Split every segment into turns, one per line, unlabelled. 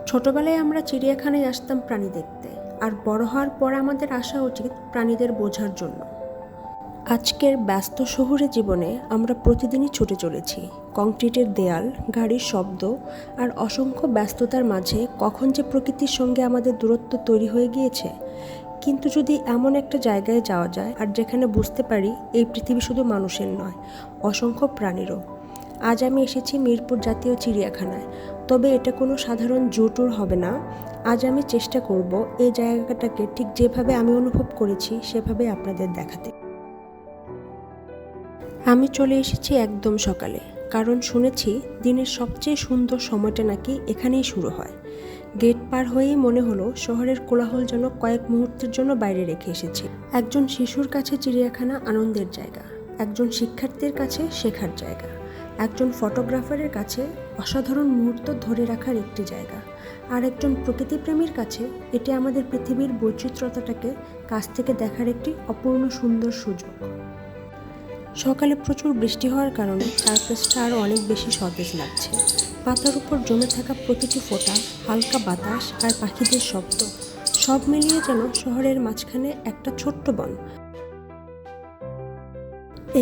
ছোটবেলায় আমরা চিড়িয়াখানায় আসতাম প্রাণী দেখতে, আর বড় হওয়ার পর আমাদের আসা উচিত প্রাণীদের বোঝার জন্য। আজকের ব্যস্ত শহুরে জীবনে আমরা প্রতিদিনই ছুটে চলেছি। কংক্রিটের দেয়াল, গাড়ির শব্দ আর অসংখ্য ব্যস্ততার মাঝে কখন যে প্রকৃতির সঙ্গে আমাদের দূরত্ব তৈরি হয়ে গিয়েছে। কিন্তু যদি এমন একটা জায়গায় যাওয়া যায় আর যেখানে বুঝতে পারি এই পৃথিবী শুধু মানুষের নয়, অসংখ্য প্রাণীরও। আজ আমি এসেছি মিরপুর জাতীয় চিড়িয়াখানায়, তবে এটা কোনো সাধারণ জু ট্যুর হবে না। আজ আমি চেষ্টা করব এই জায়গাটাকে ঠিক যেভাবে আমি অনুভব করেছি সেভাবে আপনাদের দেখাতে। আমি চলে এসেছি একদম সকালে, কারণ শুনেছি দিনের সবচেয়ে সুন্দর সময়টা নাকি এখানেই শুরু হয়। গেট পার হয়েই মনে হলো শহরের কোলাহল যেন কয়েক মুহূর্তের জন্য বাইরে রেখে এসেছি। একজন শিশুর কাছে চিড়িয়াখানা আনন্দের জায়গা, একজন শিক্ষার্থীর কাছে শেখার জায়গা, একজন ফটোগ্রাফারের কাছে অসাধারণ মুহূর্ত ধরে রাখার একটি জায়গা, আর একজন প্রকৃতিপ্রেমীর কাছে এটি আমাদের পৃথিবীর বৈচিত্র্যতাটাকে কাছ থেকে দেখার একটি অপূর্ণ সুন্দর সুযোগ। সকালে প্রচুর বৃষ্টি হওয়ার কারণে চারপাশটা আরও অনেক বেশি সতেজ লাগছে। পাতার উপর জমে থাকা প্রতিটি ফোঁটা, হালকা বাতাস আর পাখিদের শব্দ, সব মিলিয়ে যেন শহরের মাঝখানে একটা ছোট্ট বন।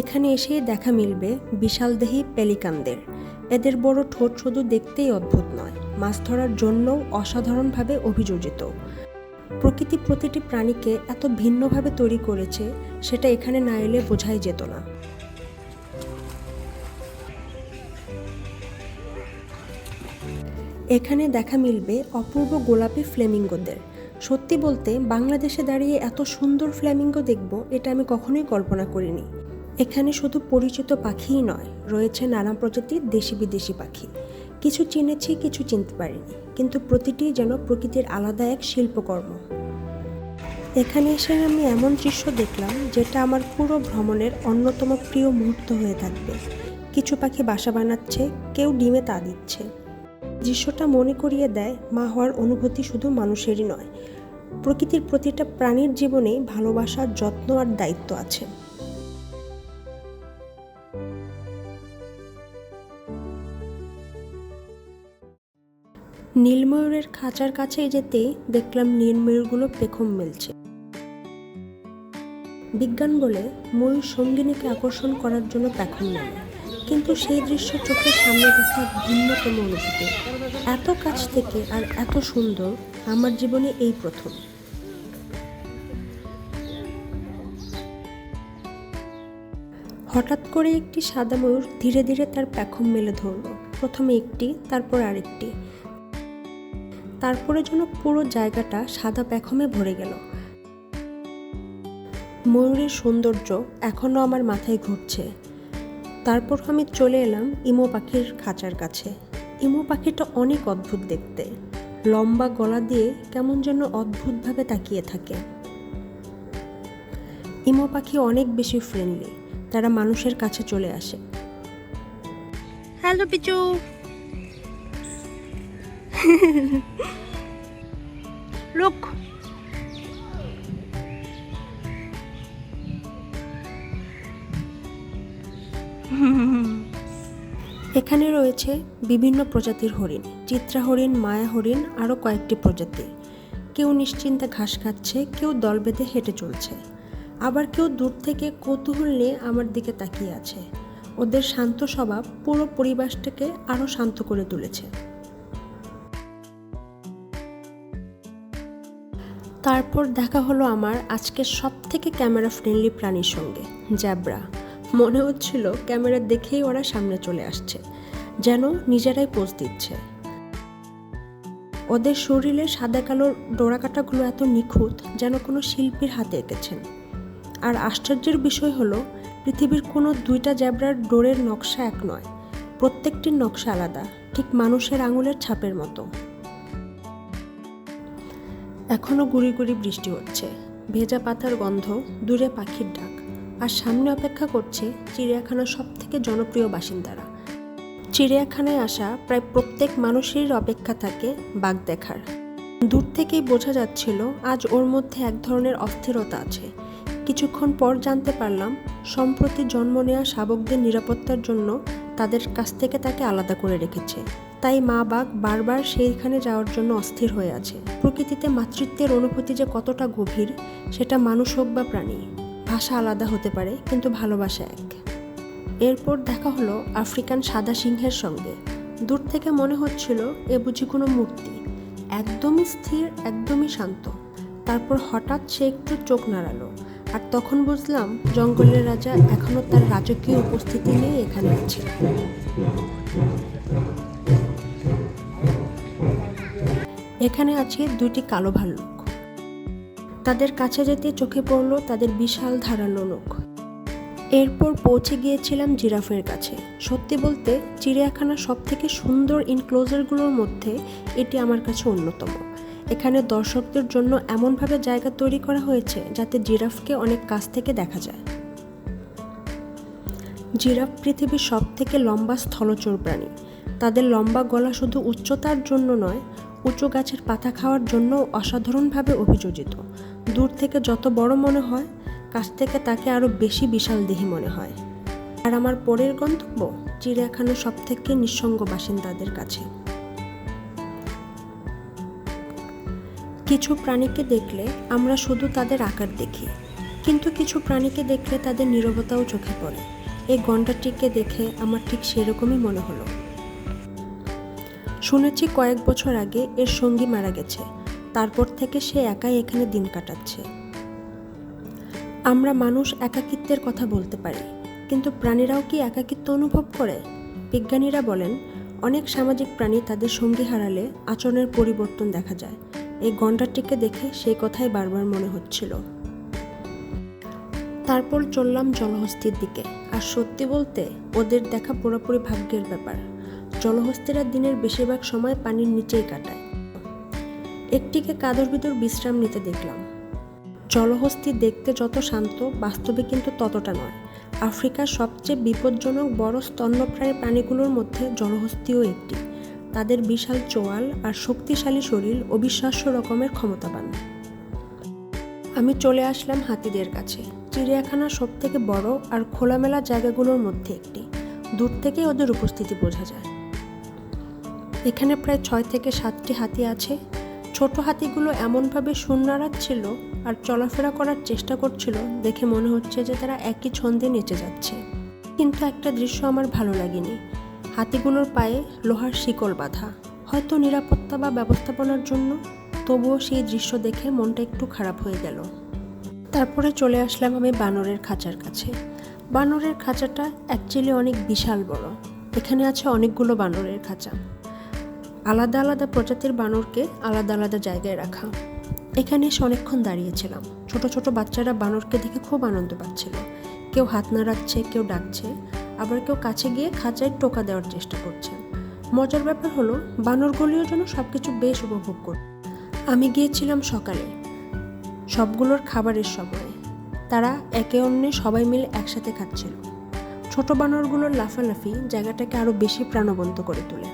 এখানে এসেই দেখা মিলবে বিশালদেহী পেলিকানদের। এদের বড় ঠোঁট শুধু দেখতেই অদ্ভুত নয়, মাছ ধরার জন্যও অসাধারণভাবে অভিযোজিত। প্রকৃতি প্রতিটি প্রাণীকে এত ভিন্নভাবে তৈরি করেছে, সেটা এখানে না এলে বোঝাই যেত না। এখানে দেখা মিলবে অপূর্ব গোলাপি ফ্লেমিঙ্গোদের। সত্যি বলতে বাংলাদেশে দাঁড়িয়ে এত সুন্দর ফ্ল্যামিঙ্গো দেখব এটা আমি কখনোই কল্পনা করিনি। এখানে শুধু পরিচিত পাখিই নয়, রয়েছে নানা প্রজাতির দেশি বিদেশি পাখি। কিছু চিনেছি, কিছু চিনতে পারিনি, কিন্তু প্রতিটি যেন প্রকৃতির আলাদা এক শিল্পকর্ম। এখানে এসে আমি এমন দৃশ্য দেখলাম যেটা আমার পুরো ভ্রমণের অন্যতম প্রিয় মুহূর্ত হয়ে থাকবে। কিছু পাখি বাসা বানাচ্ছে, কেউ ডিমে তা দিচ্ছে। দৃশ্যটা মনে করিয়ে দেয় মা হওয়ার অনুভূতি শুধু মানুষেরই নয়, প্রকৃতির প্রতিটা প্রাণীর জীবনে ভালোবাসা, যত্ন আর দায়িত্ব আছে। নীলময়ূরের খাঁচার কাছে যেতেই দেখলাম নীলময়ূরগুলো পেখম মেলছে। বিজ্ঞান বলে ময়ূর সঙ্গিনীকে আকর্ষণ করার জন্য পেখম মেলে, কিন্তু সেই দৃশ্য চোখের সামনে দেখা ভিন্নতম অনুভূতি। এত কাছ থেকে আর এত সুন্দর আমার জীবনে এই প্রথম। হঠাৎ করে একটি সাদা ময়ূর ধীরে ধীরে তার পেখম মেলে ধরল, প্রথমে একটি, তারপর আরেকটি। তারপরে যেন পুরো জায়গাটা সাদা পেখমে ভরে গেল। ময়ূরের সৌন্দর্য এখনও আমার মাথায় ঘুরছে। তারপর আমি চলে এলাম ইমু পাখির খাঁচার কাছে। ইমু পাখিটা অনেক অদ্ভুত দেখতে, লম্বা গলা দিয়ে কেমন যেন অদ্ভুতভাবে তাকিয়ে থাকে। ইমু পাখি অনেক বেশি ফ্রেন্ডলি, তারা মানুষের কাছে চলে আসে। Hello Picchu. লুক। এখানে রয়েছে বিভিন্ন প্রজাতির হরিণ, চিত্রা হরিণ, মায়া হরিণ, আরও কয়েকটি প্রজাতি। কেউ নিশ্চিন্তে ঘাস খাচ্ছে, কেউ দল বেঁধে হেঁটে চলছে, আবার কেউ দূর থেকে কৌতূহল নিয়ে আমার দিকে তাকিয়ে আছে। ওদের শান্ত স্বভাব পুরো পরিবেশটাকে আরও শান্ত করে তুলেছে। তারপর দেখা হলো আমার আজকের সবথেকে ক্যামেরা ফ্রেন্ডলি প্রাণীর সঙ্গে, জ্যাব্রা। মনে হচ্ছিল ক্যামেরা দেখেই ওরা সামনে চলে আসছে, যেন নিজেরাই পোজ দিচ্ছে। ওদের শরীরে সাদা কালো ডোরাকাটাগুলো এত নিখুঁত, যেন কোনো শিল্পীর হাতে এঁকেছেন। আর আশ্চর্যের বিষয় হলো পৃথিবীর কোনো দুইটা জ্যাব্রার ডোরের নকশা এক নয়, প্রত্যেকটির নকশা আলাদা, ঠিক মানুষের আঙুলের ছাপের মতো। এখনও গুড়ি গুড়ি বৃষ্টি হচ্ছে, ভেজা পাতার গন্ধ, দূরে পাখির ডাক, আর সামনে অপেক্ষা করছে চিড়িয়াখানার সবথেকে জনপ্রিয় বাসিন্দারা। চিড়িয়াখানায় আসা প্রায় প্রত্যেক মানুষেরই অপেক্ষা থাকে বাঘ দেখার। দূর থেকেই বোঝা যাচ্ছিল আজ ওর মধ্যে এক ধরনের অস্থিরতা আছে। কিছুক্ষণ পর জানতে পারলাম সম্প্রতি জন্ম নেওয়া শাবকদের নিরাপত্তার জন্য তাদের কাছ থেকে তাকে আলাদা করে রেখেছে। তাই মা বাঘ বারবার সেইখানে যাওয়ার জন্য অস্থির হয়ে আছে। প্রকৃতিতে মাতৃত্বের অনুভূতি যে কতটা গভীর, সেটা মানুষ হোক বা প্রাণী, ভাষা আলাদা হতে পারে কিন্তু ভালোবাসা এক। এরপর দেখা হলো আফ্রিকান সাদা সিংহের সঙ্গে। দূর থেকে মনে হচ্ছিল এ বুঝি কোনো মূর্তি, একদমই স্থির, একদমই শান্ত। তারপর হঠাৎ সে একটু চোখ নাড়ালো, আর তখন বুঝলাম জঙ্গলের রাজা এখনো তার রাজকীয় উপস্থিতি নিয়ে এখানে আছে। এখানে আছে দুইটি কালো ভাল্লুক। তাদের কাছে যেতে চোখে পড়ল তাদের বিশাল ধারালো নখ। এরপর পৌঁছে গিয়েছিলাম জিরাফের কাছে। সত্যি বলতে চিড়িয়াখানার সব থেকে সুন্দর ইনক্লোজারগুলোর মধ্যে এটি আমার কাছে অন্যতম। এখানে দর্শকদের জন্য এমনভাবে জায়গা তৈরি করা হয়েছে যাতে জিরাফকে অনেক কাছ থেকে দেখা যায়। জিরাফ পৃথিবীর সব থেকে লম্বা স্থলচর প্রাণী। তাদের লম্বা গলা শুধু উচ্চতার জন্য নয়, উঁচু গাছের পাতা খাওয়ার জন্য অসাধারণভাবে অভিযোজিত। দূর থেকে যত বড় মনে হয়, কাছ থেকে তাকে আরও বেশি বিশালদেহী মনে হয়। আর আমার পরের গন্তব্য চিড়িয়াখানার সব থেকে নিঃসঙ্গ বাসিন্দাদের কাছে। কিছু প্রাণীকে দেখলে আমরা শুধু তাদের আকার দেখি, কিন্তু কিছু প্রাণীকে দেখলে তাদের নীরবতাও চোখে পড়ে। এই গন্ডারটিকে দেখে আমার ঠিক সেরকমই মনে হলো। শুনেছি কয়েক বছর আগে এর সঙ্গী মারা গেছে, তারপর থেকে সে একাই এখানে দিন কাটাচ্ছে। আমরা মানুষ একাকিত্বের কথা বলতে পারি, কিন্তু প্রাণীরাও কি একাকিত্ব অনুভব করে? বিজ্ঞানীরা বলেন অনেক সামাজিক প্রাণী তাদের সঙ্গী হারালে আচরণের পরিবর্তন দেখা যায়। এই গন্ডারটিকে দেখে সেই কথাই বারবার মনে হচ্ছিল। তারপর চললাম জলহস্তির দিকে। আর সত্যি বলতে ওদের দেখা পুরোপুরি ভাগ্যের ব্যাপার। জলহস্তিরা দিনের বেশিরভাগ সময় পানির নিচেই কাটায়। একটিকে কাদর ভিতর বিশ্রাম নিতে দেখলাম। জলহস্তি দেখতে যত শান্ত, বাস্তবে কিন্তু ততটা নয়। আফ্রিকার সবচেয়ে বিপজ্জনক বড় স্তন্যপ্রায়ী প্রাণীগুলোর মধ্যে জলহস্তিও একটি। তাদের বিশাল চোয়াল আর শক্তিশালী শরীর অবিশ্বাস্য রকমের ক্ষমতাবান। আমি চলে আসলাম হাতিদের কাছে। চিড়িয়াখানার সব থেকে বড় আর খোলামেলা জায়গাগুলোর মধ্যে একটি। দূর থেকে ওদের উপস্থিতি বোঝা যায়। এখানে প্রায় 6 থেকে 7টি হাতি আছে। ছোট হাতিগুলো এমনভাবে সুর নাড়াচ্ছিল আর চলাফেরা করার চেষ্টা করছিল, দেখে মনে হচ্ছে যে তারা একই ছন্দে নেচে যাচ্ছে। কিন্তু একটা দৃশ্য আমার ভালো লাগেনি। হাতিগুলোর পায়ে লোহার শিকল বাঁধা, হয়তো নিরাপত্তা বা ব্যবস্থাপনার জন্য। তবুও সেই দৃশ্য দেখে মনটা একটু খারাপ হয়ে গেল। তারপরে চলে আসলাম আমি বানরের খাঁচার কাছে। বানরের খাঁচাটা অ্যাকচুয়ালি অনেক বিশাল বড়। এখানে আছে অনেকগুলো বানরের খাঁচা। আলাদা আলাদা প্রজাতির বানরকে আলাদা আলাদা জায়গায় রাখা। এখানে এসে অনেকক্ষণ দাঁড়িয়েছিলাম। ছোট ছোট বাচ্চারা বানরকে দেখে খুব আনন্দ পাচ্ছিল। কেউ হাত নাড়াচ্ছে, কেউ ডাকছে, আবার কেউ কাছে গিয়ে খাঁচায় টোকা দেওয়ার চেষ্টা করছে। মজার ব্যাপার হলো বানরগুলিও যেন সব কিছু বেশ উপভোগ করে। আমি গিয়েছিলাম সকালে, সবগুলোর খাবারের সময়। তারা একে অন্যে সবাই মিলে একসাথে খাচ্ছিল। ছোট বানরগুলোর লাফালাফি জায়গাটাকে আরও বেশি প্রাণবন্ত করে তোলে।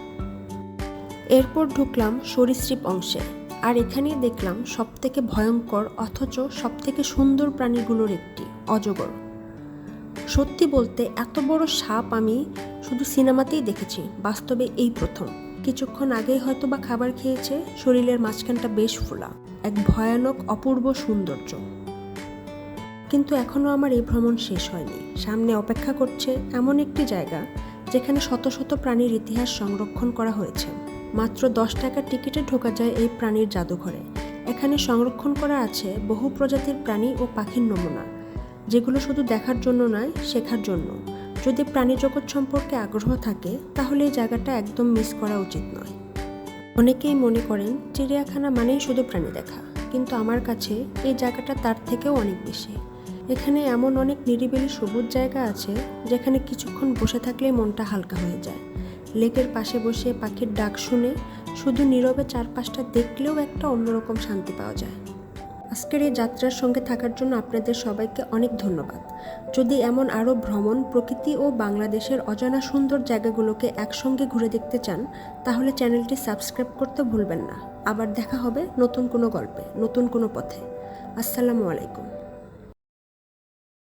এরপর ঢুকলাম সরীসৃপ অংশে। আর এখানেই দেখলাম সবথেকে ভয়ঙ্কর অথচ সবথেকে সুন্দর প্রাণীগুলোর একটি, অজগর। সত্যি বলতে এত বড় সাপ আমি শুধু সিনেমাতেই দেখেছি, বাস্তবে এই প্রথম। কিছুক্ষণ আগেই হয়তো বা খাবার খেয়েছে, শরীরের মাঝখানটা বেশ ফোলা, এক ভয়ানক অপূর্ব সৌন্দর্য। কিন্তু এখনও আমার এই ভ্রমণ শেষ হয়নি। সামনে অপেক্ষা করছে এমন একটি জায়গা যেখানে শত শত প্রাণীর ইতিহাস সংরক্ষণ করা হয়েছে। মাত্র 10 টাকার টিকিটে ঢোকা যায় এই প্রাণীর জাদুঘরে। এখানে সংরক্ষণ করা আছে বহু প্রজাতির প্রাণী ও পাখির নমুনা, যেগুলো শুধু দেখার জন্য নয়, শেখার জন্য। যদি প্রাণী জগৎ সম্পর্কে আগ্রহ থাকে তাহলে এই জায়গাটা একদম মিস করা উচিত নয়। অনেকেই মনে করেন চিড়িয়াখানা মানেই শুধু প্রাণী দেখা, কিন্তু আমার কাছে এই জায়গাটা তার থেকেও অনেক বেশি। এখানে এমন অনেক নিরিবিলি সবুজ জায়গা আছে যেখানে কিছুক্ষণ বসে থাকলেই মনটা হালকা হয়ে যায়। লেকের পাশে বসে পাখির ডাক শুনে শুধু নীরবে চারপাশটা দেখলেও একটা অন্যরকম শান্তি পাওয়া যায়। আজকের এই যাত্রার সঙ্গে থাকার জন্য আপনাদের সবাইকে অনেক ধন্যবাদ। যদি এমন আরও ভ্রমণ, প্রকৃতি ও বাংলাদেশের অজানা সুন্দর জায়গাগুলোকে একসঙ্গে ঘুরে দেখতে চান তাহলে চ্যানেলটি সাবস্ক্রাইব করতে ভুলবেন না। আবার দেখা হবে নতুন কোনো গল্পে, নতুন কোনো পথে। আসসালামু আলাইকুম।